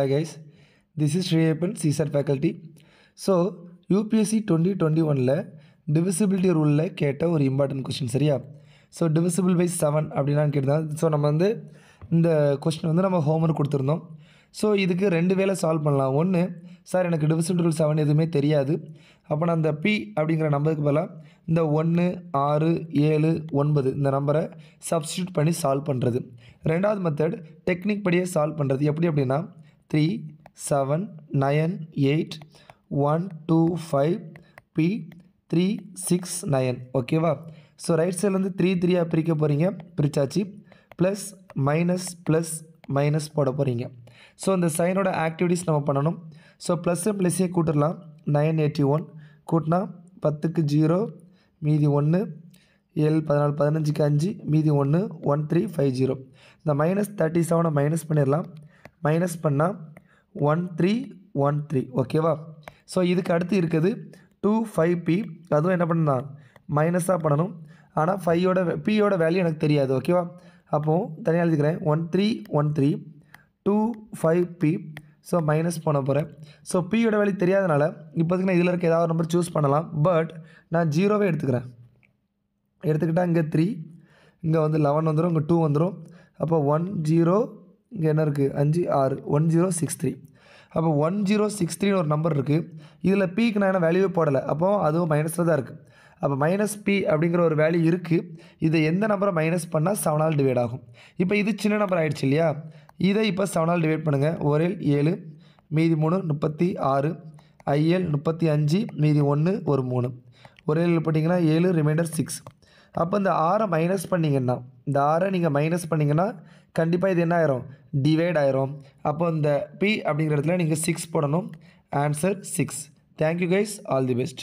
Hi guys, this is Sriappan, CSAT faculty. So, UPSC 2021ல divisibility ரூலில் கேட்ட ஒரு important question சரியா. So divisible by 7 அப்படின்லாம் கேட்டால் ஸோ நம்ம வந்து இந்த கொஸ்டின் வந்து நம்ம ஹோம்ஒர்க் கொடுத்துருந்தோம். ஸோ இதுக்கு ரெண்டு வேளை சால்வ் பண்ணலாம். ஒன்று, சார் எனக்கு divisible ரூல் 7 எதுவுமே தெரியாது, அப்போ நான் அந்த P அப்படிங்கிற நம்பருக்கு பதிலாக இந்த 1 6 7 9 இந்த நம்பரை சப்ஸ்டியூட் பண்ணி சால்வ் பண்ணுறது. ரெண்டாவது மெத்தட் டெக்னிக் படியே சால்வ் பண்ணுறது. எப்படி அப்படின்னா 3 7 9 8 1 2 5 P 3 6 9 ஓகேவா. ஸோ ரைட் சைட்லேருந்து 3 3 பிரிக்க போகிறீங்க, பிரிச்சாச்சு. ப்ளஸ் மைனஸ் போட போகிறீங்க. ஸோ இந்த சைனோட ஆக்டிவிட்டிஸ் நம்ம பண்ணணும். ஸோ ++ஏ கூட்டிடலாம். 981 கூட்டினா 10க்கு 0 மீதி 1 7 14 15க்கு 5 மீதி 1 1350. இந்த -37 மைனஸ் பண்ணிடலாம். மைனஸ் பண்ணால் 1313 ஓகேவா. ஸோ இதுக்கு அடுத்து இருக்குது 25P, அதுவும் என்ன பண்ணலாம், மைனஸாக பண்ணணும். ஆனால் பியோட வேல்யூ எனக்கு தெரியாது ஓகேவா. அப்போது தனியாக எழுதிக்கிறேன் 1313 25P. ஸோ மைனஸ் பண்ண போகிறேன். ஸோ பியோட வேல்யூ தெரியாதனால இப்போதுக்கு நான் இதில் இருக்க ஏதாவது ஒரு நம்பர் சூஸ் பண்ணலாம். பட் நான் 0வே எடுத்துக்கிறேன். எடுத்துக்கிட்டால் இங்கே 3, இங்கே வந்து 11 வந்துடும், இங்கே 2 வந்துடும். அப்போ 10, இங்கே என்ன இருக்குது 5 6 1063. அப்போ 1063 ஒரு நம்பர் இருக்குது. இதில் பிக்கு நான் என்ன வேல்யூவே போடலை, அப்போது அதுவும் மைனஸில் தான் இருக்குது. அப்போ -P அப்படிங்கிற ஒரு வேல்யூ இருக்குது. இதை எந்த நம்பரை மைனஸ் பண்ணால் 7ஆல் டிவைட் ஆகும். இப்போ இது சின்ன நம்பர் ஆகிடுச்சு இல்லையா. இதை இப்போ 7ஆல் டிவைட் பண்ணுங்கள். 1 7 மீதி 3 36 IL 35 மீதி 1 ஒரு 3 1 7 போட்டிங்கன்னா 7 ரிமைண்டர் 6. அப்போ இந்த 6 மைனஸ் பண்ணிங்கன்னா, இந்த 6 நீங்கள் மைனஸ் பண்ணிங்கன்னா கண்டிப்பாக இது என்ன ஆயிரும், டிவைட் ஆயிரும். அப்போ இந்த P அப்படிங்கிற இடத்துல நீங்கள் 6 போடணும். Answer 6. Thank you guys, all the best.